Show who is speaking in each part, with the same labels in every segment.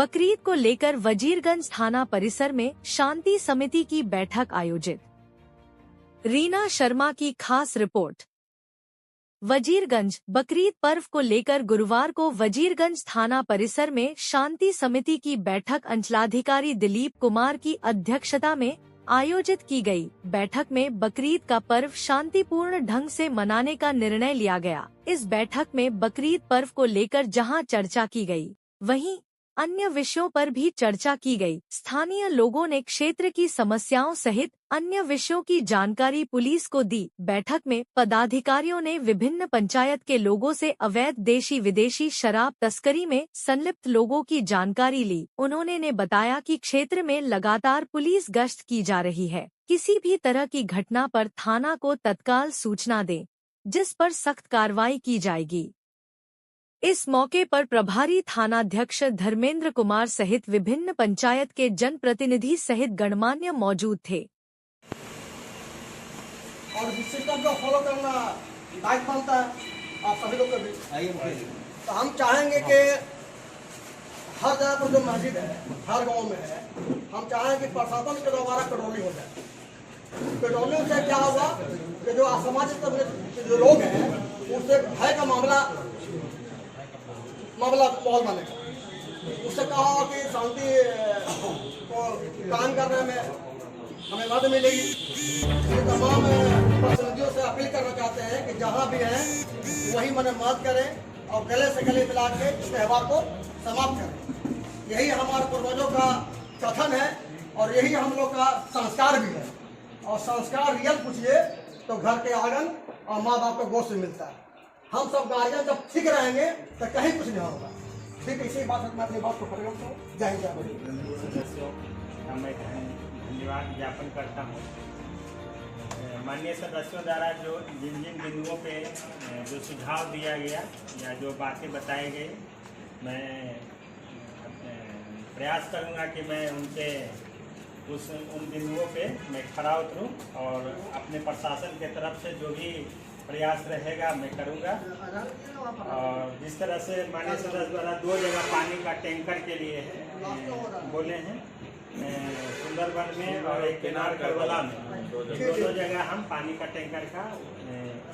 Speaker 1: बकरीद को लेकर वजीरगंज थाना परिसर में शांति समिति की बैठक आयोजित। रीना शर्मा की खास रिपोर्ट। वजीरगंज बकरीद पर्व को लेकर गुरुवार को वजीरगंज थाना परिसर में शांति समिति की बैठक अंचलाधिकारी दिलीप कुमार की अध्यक्षता में आयोजित की गई। बैठक में बकरीद का पर्व शांतिपूर्ण ढंग से मनाने का निर्णय लिया गया। इस बैठक में बकरीद पर्व को लेकर जहां चर्चा की गई, वहीं अन्य विषयों पर भी चर्चा की गई। स्थानीय लोगों ने क्षेत्र की समस्याओं सहित अन्य विषयों की जानकारी पुलिस को दी। बैठक में पदाधिकारियों ने विभिन्न पंचायत के लोगों से अवैध देशी विदेशी शराब तस्करी में संलिप्त लोगों की जानकारी ली। उन्होंने बताया कि क्षेत्र में लगातार पुलिस गश्त की जा रही है। किसी भी तरह की घटना पर थाना को तत्काल सूचना दें, जिस पर सख्त कार्रवाई की जाएगी। इस मौके पर प्रभारी थानाध्यक्ष धर्मेंद्र कुमार सहित विभिन्न पंचायत के जनप्रतिनिधि सहित गणमान्य मौजूद थे।
Speaker 2: और सिस्टम को फॉलो करना दायित्व बनता है आप सभी लोग का भी। तो हम चाहेंगे कि हर जगह पर जो मस्जिद है, हर गांव में है, हम चाहेंगे कि प्रशासन के द्वारा पेट्रोलिंग हो जाए। पेट्रोलिंग से क्या होगा कि जो असामाजिक जो लोग हैं उससे भय का मामला माहौल बनेगा। उससे कहा कि शांति को कायम करने में हमें मदद मिलेगी। ये तमाम प्रतिनिधियों से अपील करना चाहते हैं कि जहाँ भी हैं वही मने मदद करें और गले से गले मिला के इस त्यौहार को समाप्त करें। यही हमारे पूर्वजों का कथन है और यही हम लोग का संस्कार भी है। और संस्कार रियल पूछिए तो घर के आंगन और माँ बाप को गोश्त मिलता है। हम सब गार्जियन जब ठीक रहेंगे तो कहीं कुछ नहीं होगा। ठीक है, इसी बात मैं अपनी बात को परिगण तो जय
Speaker 3: सदस्यों का मैं धन्यवाद ज्ञापन करता हूँ। माननीय सदस्यों द्वारा जो जिन जिन बिंदुओं पे जो सुझाव दिया गया या जो बातें बताई गई, मैं प्रयास करूँगा कि मैं उनके उन बिंदुओं पे मैं खरा उतरूँ और अपने प्रशासन के तरफ से जो भी प्रयास रहेगा मैं करूँगा। और जिस तरह से माननीय सदस्य द्वारा 2 जगह पानी का टैंकर के लिए बोले हैं, सुंदरबन में और एक किनार करबला में, दोनों जगह हम पानी का टैंकर का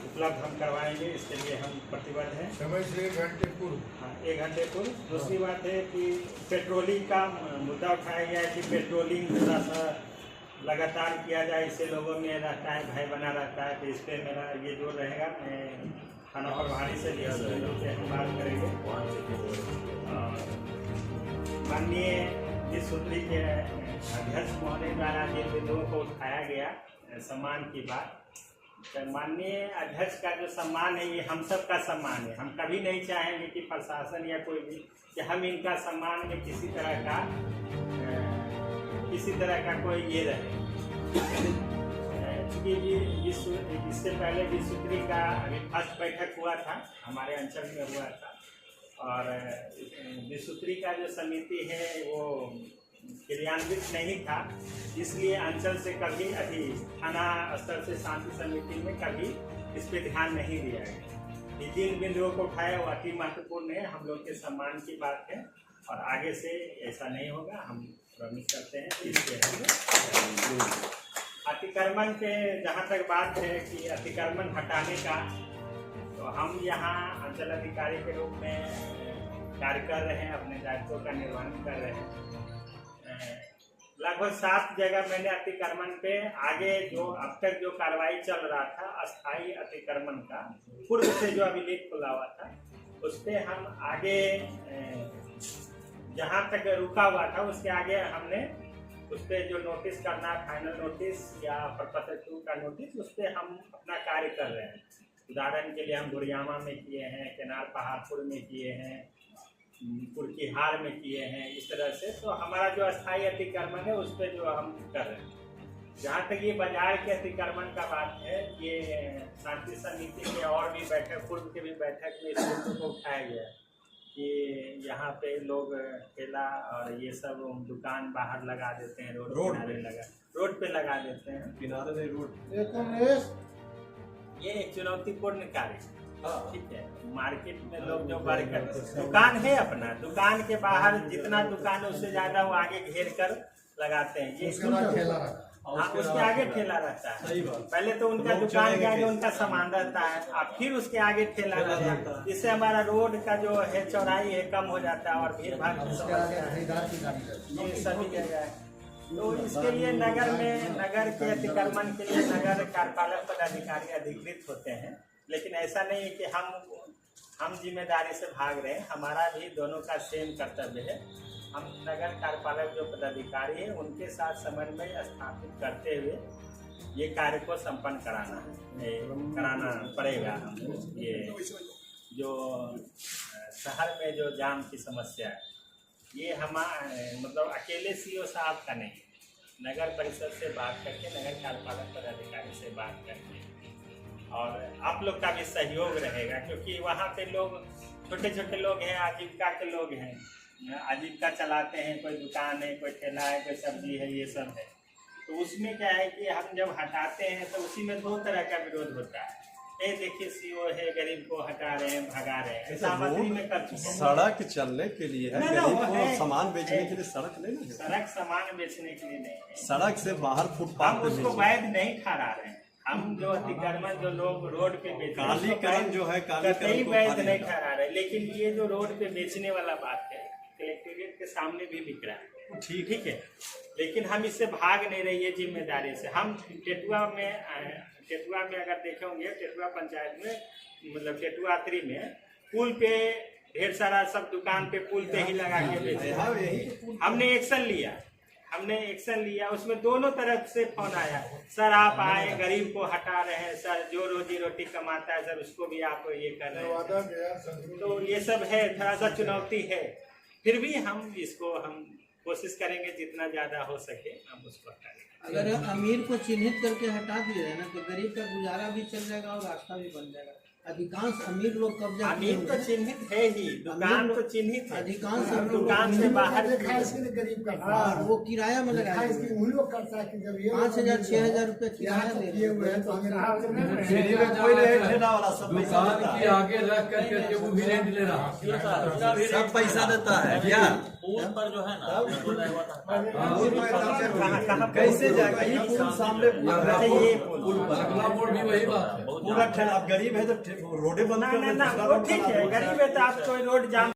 Speaker 3: उपलब्ध हम करवाएंगे। इसके लिए हम प्रतिबद्ध हैं।
Speaker 4: समय से 1 घंटे पूर्व।
Speaker 3: हाँ, 1 घंटे पूर्व। दूसरी बात है कि पेट्रोलिंग का मुद्दा उठाया गया है कि पेट्रोलिंग थोड़ा सा लगातार किया जाए। इससे लोगों में रहता है, भय बना रहता है। तो इस पर मेरा ये जोर रहेगा। मैं थाना प्रभारी से भी हम बात करेंगे। माननीय जिस सूत्री के अध्यक्ष महोदय द्वारा जिन बिंदुओं को उठाया गया सम्मान की बात, तो माननीय अध्यक्ष का जो सम्मान है ये हम सब का सम्मान है। हम कभी नहीं चाहेंगे कि प्रशासन या कोई भी कि हम इनका सम्मान में किसी तरह का कोई ये रहे। क्योंकि इससे पहले भी सूत्री का अभी फर्स्ट बैठक हुआ था, हमारे अंचल में हुआ था। और विसूत्री का जो समिति है वो क्रियान्वित नहीं था, इसलिए अंचल से कभी अभी थाना स्तर से शांति समिति में कभी इस पर ध्यान नहीं दिया गया। जिन बिंदुओं को उठाया वो अति महत्वपूर्ण है, हम लोग के सम्मान की बात है और आगे से ऐसा नहीं होगा, हम प्रॉमिस करते हैं। इससे अतिक्रमण पे जहाँ तक बात है कि अतिक्रमण हटाने का, तो हम यहाँ अंचल अधिकारी के रूप में कार्य कर रहे हैं, अपने दायित्वों का निर्वहन कर रहे हैं। लगभग 7 जगह मैंने अतिक्रमण पे आगे जो अब तक जो कार्रवाई चल रहा था अस्थायी अतिक्रमण का, पूर्व से जो अभिलेख खुला हुआ था, उस पर हम आगे जहाँ तक रुका हुआ था उसके आगे हमने उस पर जो नोटिस करना, फाइनल नोटिस या प्रपत्र 2 का नोटिस, उस पर हम अपना कार्य कर रहे हैं। उदाहरण के लिए हम गुड़ियामा में किए हैं, केनार पहाड़पुर में किए हैं, कुर्कीहार में किए हैं, इस तरह से। तो हमारा जो अस्थायी अतिक्रमण है उस पर जो हम कर रहे हैं। जहाँ तक ये बाजार के अतिक्रमण का बात है, ये शांति समिति में और भी बैठक, पूर्व के भी बैठक में इस मुद्दे को उठाया गया कि यहाँ पे लोग ठेला और ये सब दुकान बाहर लगा देते हैं, रोड पे लगा देते हैं।
Speaker 2: किनारे
Speaker 3: ये एक चुनौतीपूर्ण कार्य। ठीक है। मार्केट में लोग जो बढ़कर दुकान है अपना, दुकान के बाहर जितना दुकान है उससे ज्यादा वो आगे घेर कर लगाते हैं। ये हाँ, उसके आगे ठेला रहता है। पहले तो उनका दुकान के आगे उनका सामान रहता है, और फिर उसके आगे ठेला रहता है। इससे हमारा रोड का जो है चौड़ाई है कम हो जाता है और भीड़ भाड़ की समस्या है ये सभी जगह है। तो इसके लिए नगर में, नगर के अतिक्रमण के लिए नगर कार्यपालक पदाधिकारी अधिकृत होते हैं। लेकिन ऐसा नहीं है कि हम जिम्मेदारी से भाग रहे हैं, हमारा भी दोनों का सेम कर्तव्य है। हम नगर कार्यपालक जो पदाधिकारी है उनके साथ समन्वय स्थापित करते हुए ये कार्य को संपन्न कराना पड़ेगा हमको। ये जो शहर में जो जाम की समस्या है ये मतलब अकेले सीओ साहब का नहीं, नगर परिषद से बात करके, नगर कार्यपालक पदाधिकारी से बात करके, और आप लोग का भी सहयोग रहेगा, क्योंकि वहाँ पे लोग छोटे छोटे लोग हैं, आजीविका के लोग हैं, आजीविका चलाते हैं, कोई दुकान है, कोई ठेला है, कोई सब्जी है, ये सब है। तो उसमें क्या है कि हम जब हटाते हैं तो उसी में दो तरह का विरोध होता है। ये देखिए सीओ है, गरीब को हटा रहे हैं, भगा रहे हैं, ऐसा मंत्री में कर चुके हैं।
Speaker 4: सड़क चलने के लिए है, गरीब को सामान बेचने के लिए सड़क नहीं है।
Speaker 3: सड़क सामान बेचने के लिए नहीं है,
Speaker 4: सड़क से बाहर फुटपाथ
Speaker 3: हम उसको वैध नहीं ठहरा रहे हैं। हम जो अतिक्रमण जो लोग रोड पे बेचते हैं,
Speaker 4: कालीकरण जो है,
Speaker 3: कतई वैध नहीं ठहरा रहे। लेकिन ये जो रोड पे बेचने वाला बात है, कलेक्ट्रेट के सामने भी बिक रहा है, ठीक है। लेकिन हम इससे भाग नहीं रही है जिम्मेदारी से। हम टेटुआ में अगर देखेंगे, टेटुआ पंचायत में, मतलब टेटुआ 3 में पुल पे ढेर सारा सब दुकान पे पुल पे ही लगा के बेचे। हमने एक्शन लिया, उसमें दोनों तरफ से फोन आया, सर आप आए, गरीब को हटा रहे हैं सर, जो रोजी रोटी कमाता है सर उसको भी आप ये कर रहे हैं। तो ये सब है, थोड़ा सा चुनौती है, फिर भी हम इसको कोशिश करेंगे जितना ज्यादा हो सके हम उसको हटाएंगे।
Speaker 5: अगर अमीर को चिन्हित करके हटा दिया है ना तो गरीब का गुजारा भी चल जाएगा और रास्ता भी बन जाएगा। अधिकांश अमीर लोग कब्जा,
Speaker 3: अमीर तो चिन्हित है ही, दुकान तो चिन्हित है,
Speaker 5: अधिकांश
Speaker 3: दुकान से बाहर
Speaker 2: गरीब का
Speaker 5: हाँ, वो किराया में लगा 5,000 6,000 रुपये किराया दे
Speaker 2: हुए हैं तो
Speaker 4: कोई ठेला वाला सब
Speaker 6: आगे रख करके वो भी रेंट ले रहा है,
Speaker 4: सब पैसा देता है क्या?
Speaker 7: पुल पर जो है ना,
Speaker 4: कैसे जाएगा ये पुल सामने?
Speaker 3: ये
Speaker 6: पुल भी वही बात है।
Speaker 4: पूरा ठेला, अब गरीब है तो रोडे बंद कर
Speaker 3: ना, वो ठीक है, गरीब है तो आप कोई रोड जाम